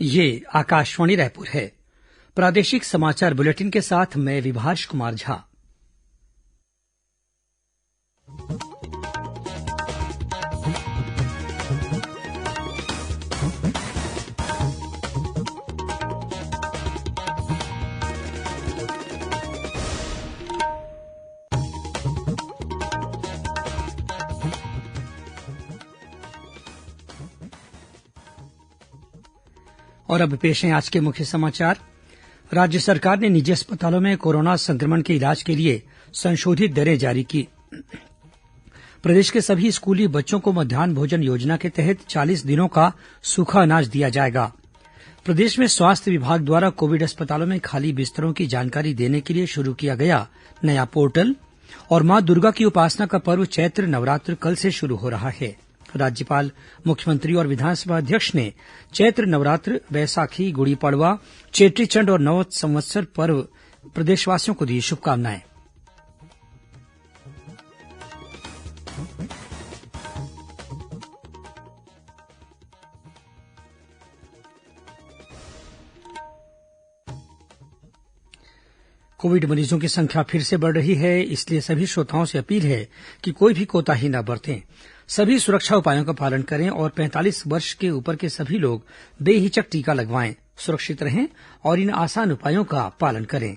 ये आकाशवाणी रायपुर है। प्रादेशिक समाचार बुलेटिन के साथ मैं विभाष कुमार झा। और अब पेश है आज के मुख्य समाचार। राज्य सरकार ने निजी अस्पतालों में कोरोना संक्रमण के इलाज के लिए संशोधित दरें जारी की। प्रदेश के सभी स्कूली बच्चों को मध्यान्ह भोजन योजना के तहत 40 दिनों का सूखा अनाज दिया जाएगा। प्रदेश में स्वास्थ्य विभाग द्वारा कोविड अस्पतालों में खाली बिस्तरों की जानकारी देने के लिए शुरू किया गया नया पोर्टल। और मां दुर्गा की उपासना का पर्व चैत्र नवरात्र कल से शुरू हो रहा है। राज्यपाल, मुख्यमंत्री और विधानसभा अध्यक्ष ने चैत्र नवरात्र, बैसाखी, गुड़ी पड़वा, चेट्रीचंड और नव संवत्सर पर्व प्रदेशवासियों को दी शुभकामनाएं। कोविड मरीजों की संख्या फिर से बढ़ रही है, इसलिए सभी श्रोताओं से अपील है कि कोई भी कोताही न बरतें। सभी सुरक्षा उपायों का पालन करें और 45 वर्ष के ऊपर के सभी लोग बेहिचक टीका लगवाएं, सुरक्षित रहें और इन आसान उपायों का पालन करें।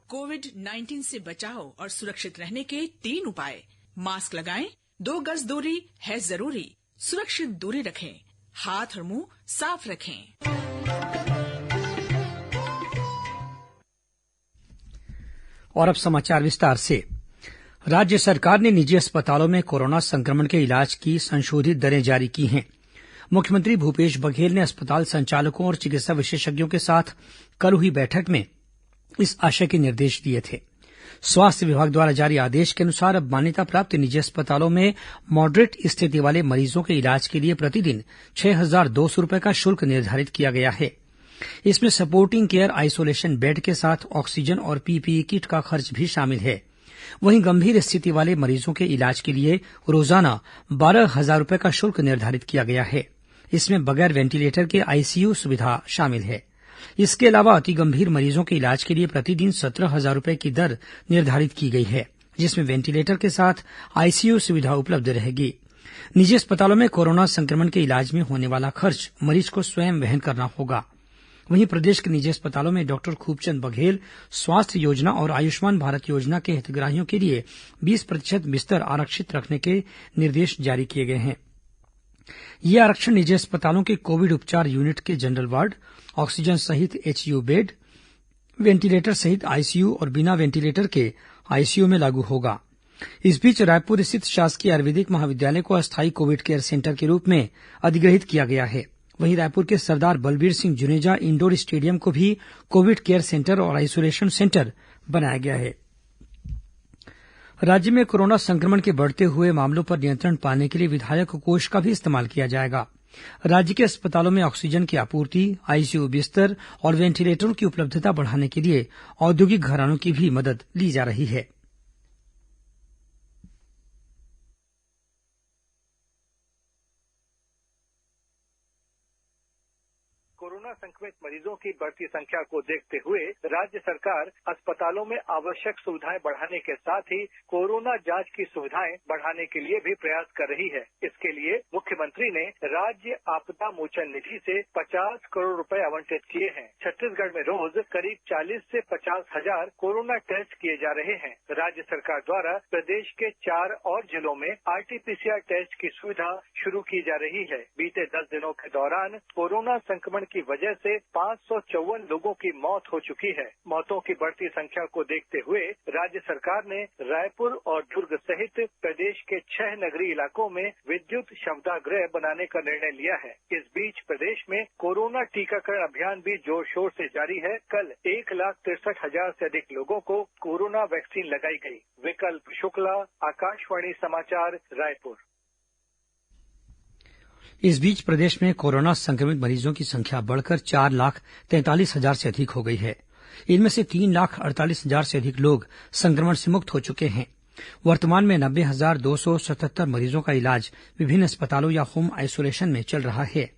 कोविड-19 से बचाव और सुरक्षित रहने के 3 उपाय। मास्क लगाएं, 2 गज दूरी है जरूरी, सुरक्षित दूरी रखें, हाथ और मुंह साफ रखें। और अब समाचार विस्तार से। राज्य सरकार ने निजी अस्पतालों में कोरोना संक्रमण के इलाज की संशोधित दरें जारी की हैं। मुख्यमंत्री भूपेश बघेल ने अस्पताल संचालकों और चिकित्सा विशेषज्ञों के साथ कल हुई बैठक में इस आशय के निर्देश दिए थे। स्वास्थ्य विभाग द्वारा जारी आदेश के अनुसार अब मान्यता प्राप्त निजी अस्पतालों में मॉडरेट स्थिति वाले मरीजों के इलाज के लिए प्रतिदिन 6,200 रूपये का शुल्क निर्धारित किया गया है। इसमें सपोर्टिंग केयर आइसोलेशन बेड के साथ ऑक्सीजन और पीपीई किट का खर्च भी शामिल है। वहीं गंभीर स्थिति वाले मरीजों के इलाज के लिए रोजाना 12,000 रूपये का शुल्क निर्धारित किया गया है। इसमें बगैर वेंटिलेटर के आईसीयू सुविधा शामिल है। इसके अलावा अति गंभीर मरीजों के इलाज के लिए प्रतिदिन 17,000 रूपये की दर निर्धारित की गई है, जिसमें वेंटिलेटर के साथ आईसीयू सुविधा उपलब्ध रहेगी। निजी अस्पतालों में कोरोना संक्रमण के इलाज में होने वाला खर्च मरीज को स्वयं वहन करना होगा। वहीं प्रदेश के निजी अस्पतालों में डॉक्टर खूबचंद बघेल स्वास्थ्य योजना और आयुष्मान भारत योजना के हितग्राहियों के लिए 20% बिस्तर आरक्षित रखने के निर्देश जारी किए गए हैं। ये आरक्षण निजी अस्पतालों के कोविड उपचार यूनिट के जनरल वार्ड, ऑक्सीजन सहित एचयू बेड, वेंटिलेटर सहित आईसीयू और बिना वेंटिलेटर के आईसीयू में लागू होगा। इस बीच रायपुर स्थित शासकीय आयुर्वेदिक महाविद्यालय को अस्थायी कोविड केयर सेंटर के रूप में अधिग्रहित किया गया है। वहीं रायपुर के सरदार बलबीर सिंह जुनेजा इंडोर स्टेडियम को भी कोविड केयर सेंटर और आइसोलेशन सेंटर बनाया गया है। राज्य में कोरोना संक्रमण के बढ़ते हुए मामलों पर नियंत्रण पाने के लिए विधायक कोष का भी इस्तेमाल किया जाएगा। राज्य के अस्पतालों में ऑक्सीजन की आपूर्ति, आईसीयू बिस्तर और वेंटिलेटरों की उपलब्धता बढ़ाने के लिए औद्योगिक घरानों की भी मदद ली जा रही है। कोरोना संक्रमित मरीजों की बढ़ती संख्या को देखते हुए राज्य सरकार अस्पतालों में आवश्यक सुविधाएं बढ़ाने के साथ ही कोरोना जांच की सुविधाएं बढ़ाने के लिए भी प्रयास कर रही है। इसके लिए मुख्यमंत्री ने राज्य आपदा मोचन निधि से 50 करोड़ रुपए आवंटित किए हैं। छत्तीसगढ़ में रोज करीब 40 से 50 हजार कोरोना टेस्ट किए जा रहे हैं। राज्य सरकार द्वारा प्रदेश के 4 और जिलों में आरटीपीसीआर टेस्ट की सुविधा शुरू की जा रही है। बीते 10 दिनों के दौरान कोरोना संक्रमण की वजह से 554 लोगों की मौत हो चुकी है। मौतों की बढ़ती संख्या को देखते हुए राज्य सरकार ने रायपुर और दुर्ग सहित प्रदेश के 6 नगरीय इलाकों में विद्युत शवदाह बनाने का निर्णय लिया है। इस बीच प्रदेश में कोरोना टीकाकरण अभियान भी जोर शोर से जारी है। कल 1,63,000 से अधिक लोगों को कोरोना वैक्सीन लगाई गई। विकल्प शुक्ला, आकाशवाणी समाचार, रायपुर। इस बीच प्रदेश में कोरोना संक्रमित मरीजों की संख्या बढ़कर 4,43,000 से अधिक हो गई है। इनमें से 3,48,000 से अधिक लोग संक्रमण से मुक्त हो चुके हैं। वर्तमान में 90,277 मरीजों का इलाज विभिन्न अस्पतालों या होम आइसोलेशन में चल रहा है।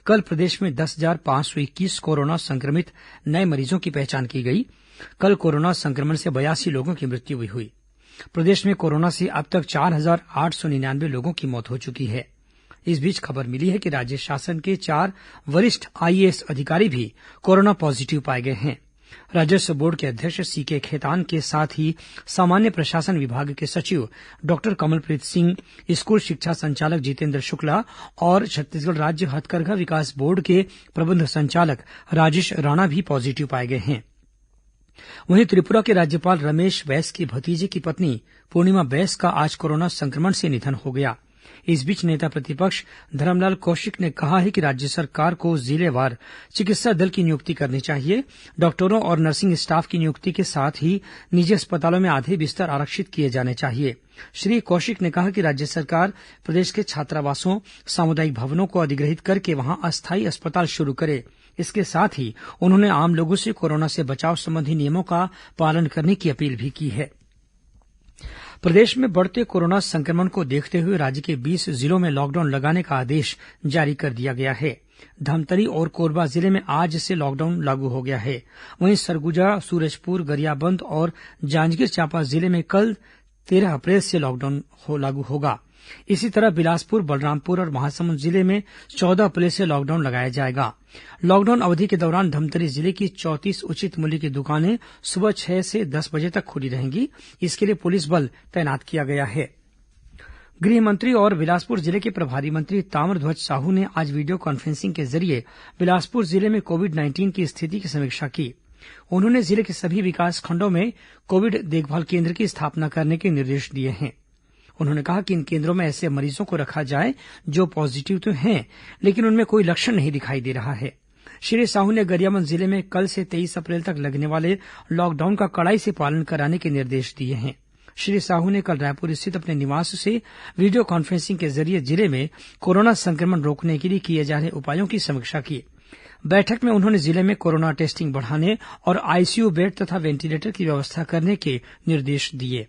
कल प्रदेश में 10,521 कोरोना संक्रमित नए मरीजों की पहचान की गई। कल कोरोना संक्रमण से 82 लोगों की मृत्यु भी हुई। प्रदेश में कोरोना से अब तक 4,899 लोगों की मौत हो चुकी है। इस बीच खबर मिली है कि राज्य शासन के 4 वरिष्ठ आईएएस अधिकारी भी कोरोना पॉजिटिव पाए गए हैं। राजस्व बोर्ड के अध्यक्ष सीके खेतान के साथ ही सामान्य प्रशासन विभाग के सचिव डॉक्टर कमलप्रीत सिंह, स्कूल शिक्षा संचालक जितेंद्र शुक्ला और छत्तीसगढ़ राज्य हथकरघा विकास बोर्ड के प्रबंध संचालक राजेश राणा भी पॉजिटिव पाए गए हैं। वहीं त्रिपुरा के राज्यपाल रमेश बैस की भतीजे की पत्नी पूर्णिमा बैस का आज कोरोना संक्रमण से निधन हो गया। इस बीच नेता प्रतिपक्ष धरमलाल कौशिक ने कहा है कि राज्य सरकार को जिलेवार चिकित्सा दल की नियुक्ति करनी चाहिए। डॉक्टरों और नर्सिंग स्टाफ की नियुक्ति के साथ ही निजी अस्पतालों में आधे बिस्तर आरक्षित किए जाने चाहिए। श्री कौशिक ने कहा कि राज्य सरकार प्रदेश के छात्रावासों, सामुदायिक भवनों को अधिग्रहित करके वहां अस्थायी अस्पताल शुरू करे। इसके साथ ही उन्होंने आम लोगों से कोरोना से बचाव संबंधी नियमों का पालन करने की अपील भी की है। प्रदेश में बढ़ते कोरोना संक्रमण को देखते हुए राज्य के 20 जिलों में लॉकडाउन लगाने का आदेश जारी कर दिया गया है। धमतरी और कोरबा जिले में आज से लॉकडाउन लागू हो गया है। वहीं सरगुजा, सूरजपुर, गरियाबंद और जांजगीर चांपा जिले में कल 13 अप्रैल से लॉकडाउन लागू होगा। इसी तरह बिलासपुर, बलरामपुर और महासमुंद जिले में 14 अप्रैल से लॉकडाउन लगाया जाएगा। लॉकडाउन अवधि के दौरान धमतरी जिले की 34 उचित मूल्य की दुकानें सुबह 6 से 10 बजे तक खुली रहेंगी। इसके लिए पुलिस बल तैनात किया गया है। गृह मंत्री और बिलासपुर जिले के प्रभारी मंत्री ताम्रध्वज साहू ने आज वीडियो कॉन्फ्रेंसिंग के जरिये बिलासपुर जिले में कोविड-19 की स्थिति की समीक्षा की। उन्होंने जिले के सभी विकासखंडों में कोविड देखभाल केन्द्र की स्थापना करने के निर्देश दिए हैं। उन्होंने कहा कि इन केन्द्रों में ऐसे मरीजों को रखा जाए जो पॉजिटिव तो हैं, लेकिन उनमें कोई लक्षण नहीं दिखाई दे रहा है। श्री साहू ने गरियाबंद जिले में कल से 23 अप्रैल तक लगने वाले लॉकडाउन का कड़ाई से पालन कराने के निर्देश दिए हैं। श्री साहू ने कल रायपुर स्थित अपने निवास से वीडियो कॉन्फ्रेंसिंग के जरिये जिले में कोरोना संक्रमण रोकने के लिए किए जा रहे उपायों की समीक्षा की। बैठक में उन्होंने जिले में कोरोना टेस्टिंग बढ़ाने और आईसीयू बेड तथा वेंटिलेटर की व्यवस्था करने के निर्देश दिए।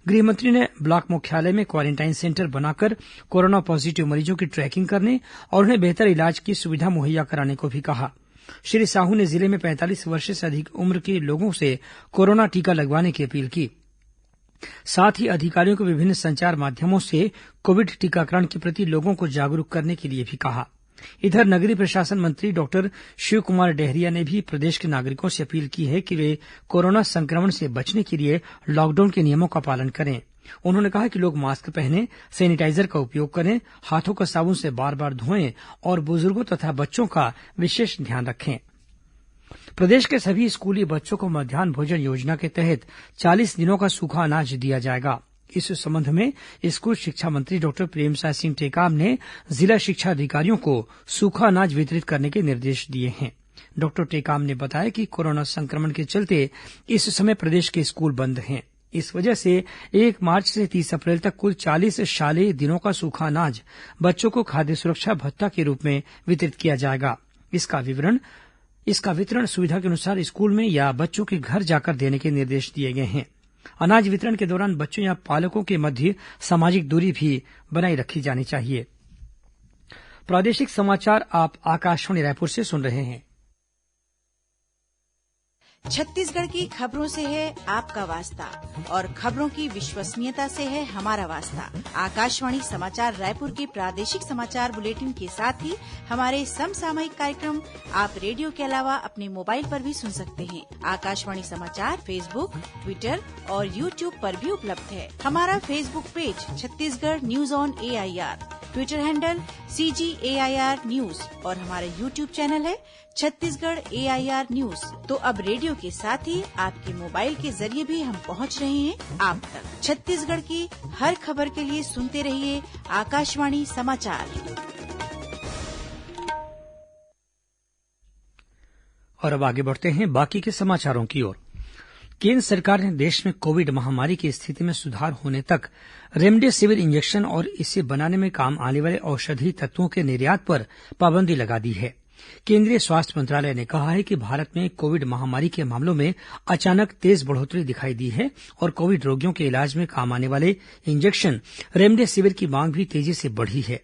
गृहमंत्री ने ब्लॉक मुख्यालय में क्वारेंटाइन सेंटर बनाकर कोरोना पॉजिटिव मरीजों की ट्रैकिंग करने और उन्हें बेहतर इलाज की सुविधा मुहैया कराने को भी कहा। श्री साहू ने जिले में 45 वर्ष से अधिक उम्र के लोगों से कोरोना टीका लगवाने की अपील की। साथ ही अधिकारियों को विभिन्न संचार माध्यमों से कोविड टीकाकरण के प्रति लोगों को जागरूक करने के लिए भी कहा। इधर नगरीय प्रशासन मंत्री डॉक्टर शिवकुमार डहरिया ने भी प्रदेश के नागरिकों से अपील की है कि वे कोरोना संक्रमण से बचने के लिए लॉकडाउन के नियमों का पालन करें। उन्होंने कहा कि लोग मास्क पहनें, सैनिटाइजर का उपयोग करें, हाथों को साबुन से बार बार धोएं और बुजुर्गों तथा बच्चों का विशेष ध्यान रखें। प्रदेश के सभी स्कूली बच्चों को मध्यान्ह भोजन योजना के तहत 40 दिनों का सूखा अनाज दिया जाएगा। इस संबंध में स्कूल शिक्षा मंत्री डॉक्टर प्रेमसाय सिंह टेकाम ने जिला शिक्षा अधिकारियों को सूखा अनाज वितरित करने के निर्देश दिए हैं। डॉक्टर टेकाम ने बताया कि कोरोना संक्रमण के चलते इस समय प्रदेश के स्कूल बंद हैं। इस वजह से 1 मार्च से 30 अप्रैल तक कुल 40 शालेय दिनों का सूखा अनाज बच्चों को खाद्य सुरक्षा भत्ता के रूप में वितरित किया जाएगा। इसका वितरण सुविधा के अनुसार स्कूल में या बच्चों के घर जाकर देने के निर्देश दिए गए हैं। अनाज वितरण के दौरान बच्चों या पालकों के मध्य सामाजिक दूरी भी बनाए रखी जानी चाहिए। प्रादेशिक समाचार आप आकाशवाणी रायपुर से सुन रहे हैं। छत्तीसगढ़ की खबरों से है आपका वास्ता और खबरों की विश्वसनीयता से है हमारा वास्ता। आकाशवाणी समाचार रायपुर के प्रादेशिक समाचार बुलेटिन के साथ ही हमारे समसामयिक कार्यक्रम आप रेडियो के अलावा अपने मोबाइल पर भी सुन सकते हैं। आकाशवाणी समाचार फेसबुक, ट्विटर और यूट्यूब पर भी उपलब्ध है। हमारा Facebook page Chhattisgarh news on AIR, Twitter handle CGAIR news और हमारा यूट्यूब चैनल है छत्तीसगढ़ AIR न्यूज। तो अब रेडियो के साथ ही आपके मोबाइल के जरिए भी हम पहुंच रहे हैं आप तक। छत्तीसगढ़ की हर खबर के लिए सुनते रहिए आकाशवाणी समाचार। और अब आगे बढ़ते हैं बाकी के समाचारों की ओर। केंद्र सरकार ने देश में कोविड महामारी की स्थिति में सुधार होने तक रेमडेसिविर इंजेक्शन और इसे बनाने में काम आने वाले औषधीय तत्वों के निर्यात पर पाबंदी लगा दी है। केंद्रीय स्वास्थ्य मंत्रालय ने कहा है कि भारत में कोविड महामारी के मामलों में अचानक तेज बढ़ोतरी दिखाई दी है और कोविड रोगियों के इलाज में काम आने वाले इंजेक्शन रेमडेसिविर की मांग भी तेजी से बढ़ी है।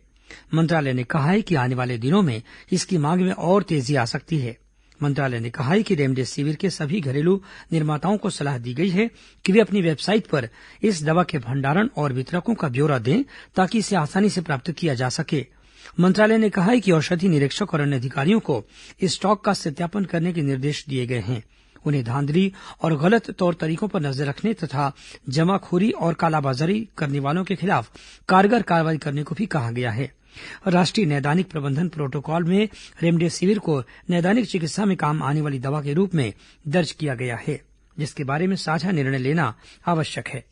मंत्रालय ने कहा है कि आने वाले दिनों में इसकी मांग में और तेजी आ सकती है। मंत्रालय ने कहा है कि रेमडेसिविर के सभी घरेलू निर्माताओं को सलाह दी गई है कि वे अपनी वेबसाइट पर इस दवा के भंडारण और वितरकों का ब्यौरा दें ताकि इसे आसानी से प्राप्त किया जा सके। मंत्रालय ने कहा है कि औषधि निरीक्षक और अन्य अधिकारियों को स्टॉक का सत्यापन करने के निर्देश दिए गए हैं। उन्हें धांधली और गलत तौर तरीकों पर नजर रखने तथा जमाखोरी और कालाबाजारी करने वालों के खिलाफ कारगर कार्रवाई करने को भी कहा गया है। राष्ट्रीय नैदानिक प्रबंधन प्रोटोकॉल में रेमडेसिविर को नैदानिक चिकित्सा में काम आने वाली दवा के रूप में दर्ज किया गया है, जिसके बारे में साझा निर्णय लेना आवश्यक है।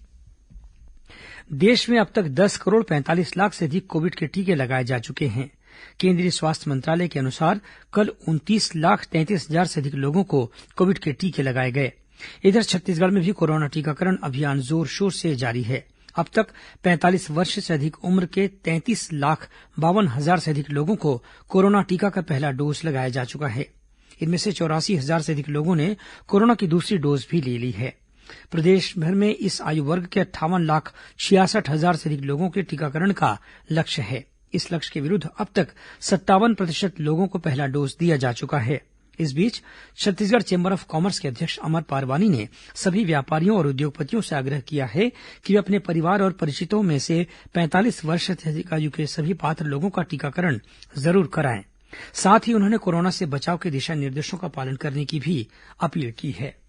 देश में अब तक 10 करोड़ 45 लाख से अधिक कोविड के टीके लगाए जा चुके हैं। केंद्रीय स्वास्थ्य मंत्रालय के अनुसार कल 29,33,000 से अधिक लोगों को कोविड के टीके लगाए गए। इधर छत्तीसगढ़ में भी कोरोना टीकाकरण अभियान जोर शोर से जारी है। अब तक 45 वर्ष से अधिक उम्र के 33,52,000 से अधिक लोगों को कोरोना टीका का पहला डोज लगाया जा चुका है। इनमें से 84,000 से अधिक लोगों ने कोरोना की दूसरी डोज भी ले ली है। प्रदेश भर में इस आयु वर्ग के 58,66,000 से अधिक लोगों के टीकाकरण का लक्ष्य है। इस लक्ष्य के विरुद्ध अब तक 57% लोगों को पहला डोज दिया जा चुका है। इस बीच छत्तीसगढ़ चेंबर ऑफ कॉमर्स के अध्यक्ष अमर पारवानी ने सभी व्यापारियों और उद्योगपतियों से आग्रह किया है कि वे अपने परिवार और परिचितों में से 45 वर्ष से अधिक आयु के सभी पात्र लोगों का टीकाकरण जरूर कराएं। साथ ही उन्होंने कोरोना से बचाव के दिशा निर्देशों का पालन करने की भी अपील की है।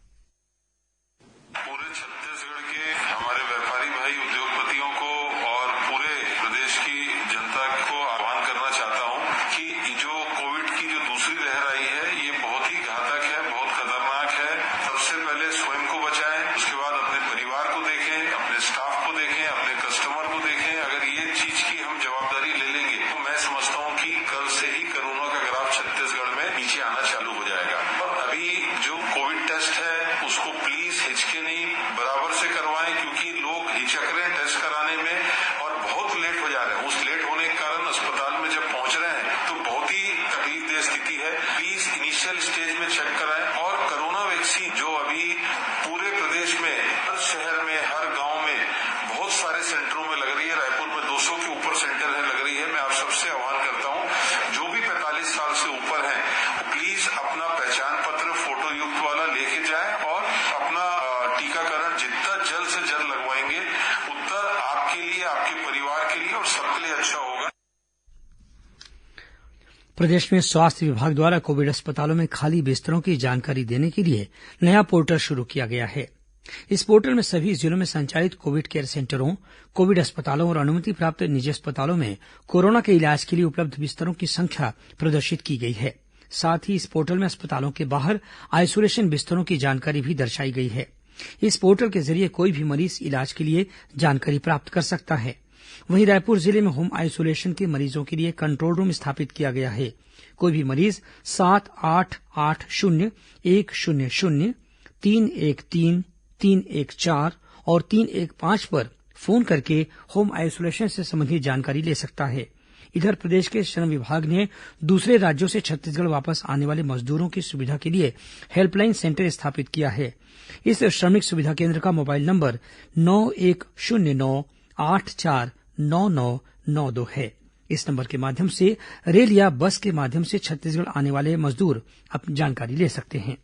प्रदेश में स्वास्थ्य विभाग द्वारा कोविड अस्पतालों में खाली बिस्तरों की जानकारी देने के लिए नया पोर्टल शुरू किया गया है। इस पोर्टल में सभी जिलों में संचालित कोविड केयर सेंटरों, कोविड अस्पतालों और अनुमति प्राप्त निजी अस्पतालों में कोरोना के इलाज के लिए उपलब्ध बिस्तरों की संख्या प्रदर्शित की गई है। साथ ही इस पोर्टल में अस्पतालों के बाहर आइसोलेशन बिस्तरों की जानकारी भी दर्शाई गई है। इस पोर्टल के जरिए कोई भी मरीज इलाज के लिए जानकारी प्राप्त कर सकता है। वहीं रायपुर जिले में होम आइसोलेशन के मरीजों के लिए कंट्रोल रूम स्थापित किया गया है। कोई भी मरीज 7880100-313-314 और 315 पर फोन करके होम आइसोलेशन से संबंधित जानकारी ले सकता है। इधर प्रदेश के श्रम विभाग ने दूसरे राज्यों से छत्तीसगढ़ वापस आने वाले मजदूरों की सुविधा के लिए हेल्पलाइन सेंटर स्थापित किया है। इस श्रमिक सुविधा केंद्र का मोबाइल नंबर 9109849992 है। इस नंबर के माध्यम से रेल या बस के माध्यम से छत्तीसगढ़ आने वाले मजदूर अपनी जानकारी ले सकते हैं।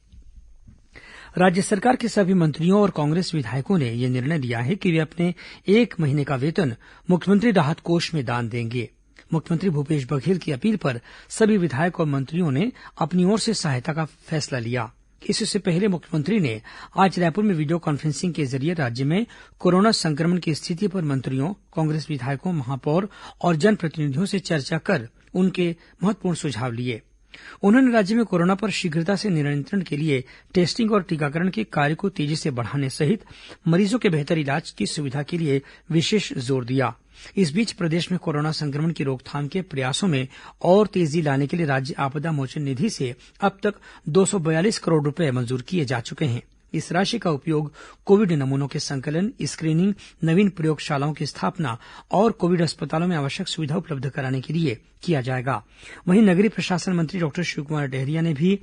राज्य सरकार के सभी मंत्रियों और कांग्रेस विधायकों ने यह निर्णय लिया है कि वे अपने 1 महीने का वेतन मुख्यमंत्री राहत कोष में दान देंगे। मुख्यमंत्री भूपेश बघेल की अपील पर सभी विधायक और मंत्रियों ने अपनी ओर से सहायता का फैसला लिया। इससे पहले मुख्यमंत्री ने आज रायपुर में वीडियो कॉन्फ्रेंसिंग के जरिए राज्य में कोरोना संक्रमण की स्थिति पर मंत्रियों, कांग्रेस विधायकों, महापौर और जनप्रतिनिधियों से चर्चा कर उनके महत्वपूर्ण सुझाव लिए। उन्होंने राज्य में कोरोना पर शीघ्रता से नियंत्रण के लिए टेस्टिंग और टीकाकरण के कार्य को तेजी से बढ़ाने सहित मरीजों के बेहतर इलाज की सुविधा के लिए विशेष जोर दिया। इस बीच प्रदेश में कोरोना संक्रमण की रोकथाम के प्रयासों में और तेजी लाने के लिए राज्य आपदा मोचन निधि से अब तक 242 करोड़ रुपए मंजूर किए जा चुके हैं। इस राशि का उपयोग कोविड नमूनों के संकलन, स्क्रीनिंग, नवीन प्रयोगशालाओं की स्थापना और कोविड अस्पतालों में आवश्यक सुविधा उपलब्ध कराने के लिए किया जाएगा। वहीं नगरीय प्रशासन मंत्री डॉक्टर शिवकुमार डहरिया ने भी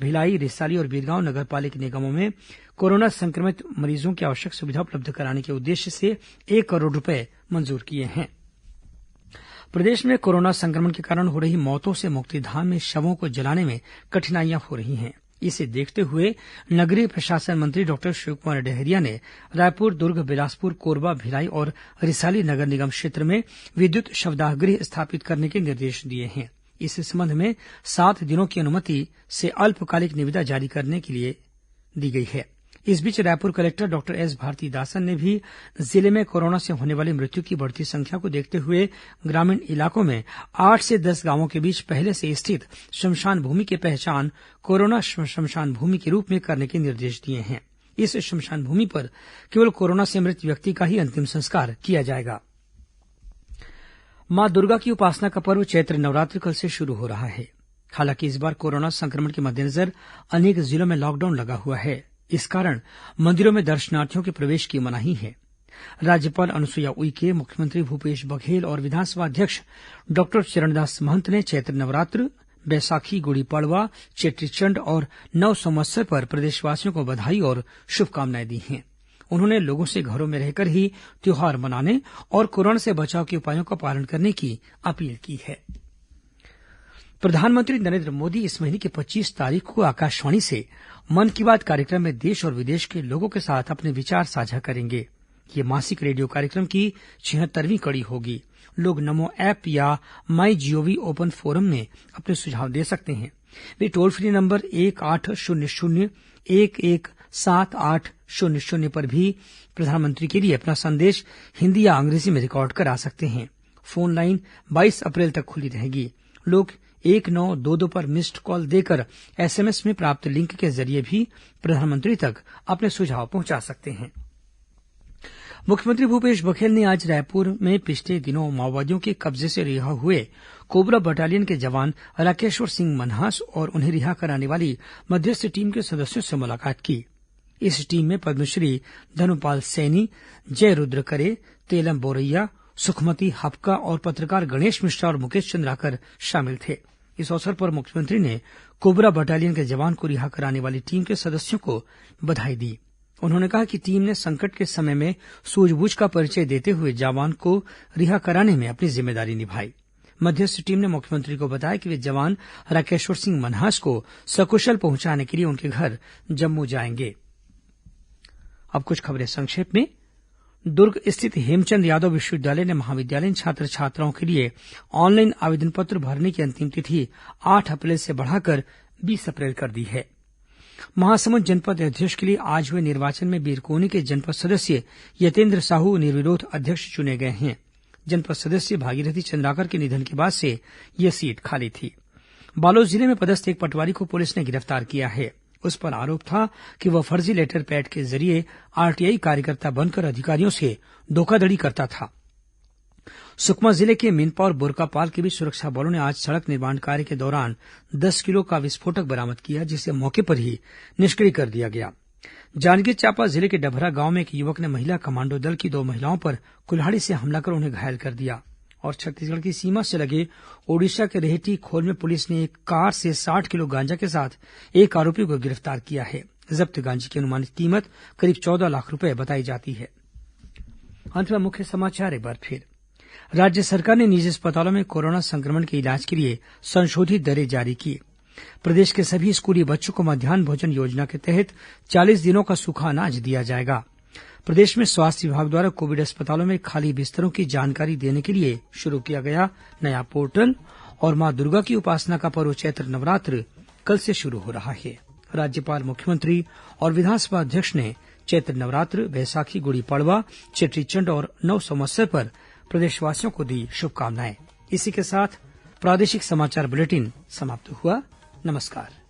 भिलाई, रिसाली और बीरगांव नगर पालिक निगमों में कोरोना संक्रमित मरीजों की आवश्यक सुविधा उपलब्ध कराने के उद्देश्य से 1 करोड़ रूपये मंजूर किए हैं। प्रदेश में कोरोना संक्रमण के कारण हो रही मौतों से मुक्तिधाम में शवों को जलाने में कठिनाइयां हो रही हैं। इसे देखते हुए नगरीय प्रशासन मंत्री डॉक्टर शिवकुमार डहरिया ने रायपुर, दुर्ग, बिलासपुर, कोरबा, भिलाई और रिसाली नगर निगम क्षेत्र में विद्युत शवदाह गृह स्थापित करने के निर्देश दिए हैं। इस संबंध में 7 दिनों की अनुमति से अल्पकालिक निविदा जारी करने के लिए दी गई है। इस बीच Raipur collector doctor S Bharathidasan ने भी जिले में कोरोना से होने वाली मृत्यु की बढ़ती संख्या को देखते हुए ग्रामीण इलाकों में 8 से 10 गांवों के बीच पहले से स्थित श्मशान भूमि की पहचान कोरोना श्मशान भूमि के रूप में करने के निर्देश दिए हैं। इस श्मशान भूमि पर केवल कोरोना से मृत व्यक्ति का ही अंतिम संस्कार किया जाएगा। मां दुर्गा की उपासना का पर्व चैत्र नवरात्र कल से शुरू हो रहा है। हालांकि इस बार कोरोना संक्रमण के मद्देनजर अनेक जिलों में लॉकडाउन लगा हुआ है। इस कारण मंदिरों में दर्शनार्थियों के प्रवेश की मनाही है। राज्यपाल अनुसुईया उइके, मुख्यमंत्री भूपेश बघेल और विधानसभा अध्यक्ष डॉक्टर चरणदास महंत ने चैत्र नवरात्र, बैसाखी, गुड़ी पड़वा, चेट्रीचंड और नव संवत्सर पर प्रदेशवासियों को बधाई और शुभकामनाएं दी हैं। उन्होंने लोगों से घरों में रहकर ही त्योहार मनाने और कोरोना से बचाव के उपायों का पालन करने की अपील की है। प्रधानमंत्री नरेंद्र मोदी इस महीने की 25 तारीख को आकाशवाणी से मन की बात कार्यक्रम में देश और विदेश के लोगों के साथ अपने विचार साझा करेंगे। ये मासिक रेडियो कार्यक्रम की 76वीं कड़ी होगी। लोग नमो ऐप या माई जीओवी ओपन फोरम में अपने सुझाव दे सकते हैं। वे टोल फ्री नंबर 1800-117800 पर भी प्रधानमंत्री के लिए अपना संदेश हिंदी या अंग्रेजी में रिकॉर्ड करा सकते हैं। फोन लाइन 22 अप्रैल तक खुली रहेगी। लोग 1922 पर मिस्ड कॉल देकर एसएमएस में प्राप्त लिंक के जरिए भी प्रधानमंत्री तक अपने सुझाव पहुंचा सकते हैं। मुख्यमंत्री भूपेश बघेल ने आज रायपुर में पिछले दिनों माओवादियों के कब्जे से रिहा हुए कोबरा बटालियन के जवान राकेश्वर सिंह मन्हास और उन्हें रिहा कराने वाली मध्यस्थ टीम के सदस्यों से मुलाकात की। इस टीम में पद्मश्री धनुपाल सैनी, जय रुद्र करे, तेलम बोरैया, सुखमती हपका और पत्रकार गणेश मिश्रा और मुकेश चंद्राकर शामिल थे। इस अवसर पर मुख्यमंत्री ने कोबरा बटालियन के जवान को रिहा कराने वाली टीम के सदस्यों को बधाई दी। उन्होंने कहा कि टीम ने संकट के समय में सूझबूझ का परिचय देते हुए जवान को रिहा कराने में अपनी जिम्मेदारी निभाई। मध्यस्थ टीम ने मुख्यमंत्री को बताया कि वे जवान राकेश्वर सिंह मन्हास को सकुशल पहुंचाने के लिए उनके घर जम्मू जाएंगे। अब कुछ खबरें संक्षेप में। दुर्ग स्थित हेमचंद यादव विश्वविद्यालय ने महाविद्यालयीन छात्र छात्राओं के लिए ऑनलाइन आवेदन पत्र भरने की अंतिम तिथि 8 अप्रैल से बढ़ाकर 20 अप्रैल कर दी है। महासमुंद जनपद अध्यक्ष के लिए आज हुए निर्वाचन में बीरकोनी के जनपद सदस्य यतेन्द्र साहू निर्विरोध अध्यक्ष चुने गए हैं। जनपद सदस्य भागीरथी चंद्राकर के निधन के बाद से यह सीट खाली थी। बालोद जिले में पदस्थ एक पटवारी को पुलिस ने गिरफ्तार किया है। उस पर आरोप था कि वह फर्जी लेटर पैड के जरिए आरटीआई कार्यकर्ता बनकर अधिकारियों से धोखाधड़ी करता था। सुकमा जिले के मिनपा और बुरकापाल के बीच सुरक्षा बलों ने आज सड़क निर्माण कार्य के दौरान 10 किलो का विस्फोटक बरामद किया, जिसे मौके पर ही निष्क्रिय कर दिया गया। जांजगीर चांपा जिले के डभरा गांव में एक युवक ने महिला कमांडो दल की 2 महिलाओं पर कुल्हाड़ी से हमला कर उन्हें घायल कर दिया। और छत्तीसगढ़ की सीमा से लगे ओडिशा के रेहटी खोल में पुलिस ने एक कार से 60 किलो गांजा के साथ एक आरोपी को गिरफ्तार किया है। जब्त गांजे की अनुमानित कीमत करीब 14 लाख रुपए बताई जाती है। अंत में मुख्य समाचार एक बार फिर। राज्य सरकार ने निजी अस्पतालों में कोरोना संक्रमण के इलाज के लिए संशोधित दरें जारी की। प्रदेश के सभी स्कूली बच्चों को मध्यान्ह भोजन योजना के तहत 40 दिनों का सूखा अनाज दिया जाएगा। प्रदेश में स्वास्थ्य विभाग द्वारा कोविड अस्पतालों में खाली बिस्तरों की जानकारी देने के लिए शुरू किया गया नया पोर्टल। और मां दुर्गा की उपासना का पर्व चैत्र नवरात्र कल से शुरू हो रहा है। राज्यपाल, मुख्यमंत्री और विधानसभा अध्यक्ष ने चैत्र नवरात्र, बैसाखी, गुड़ी पड़वा, चेट्रीचंड और नव संवत्सर पर प्रदेशवासियों को दी शुभकामनाएं। इसी के साथ प्रादेशिक समाचार बुलेटिन समाप्त हुआ। नमस्कार।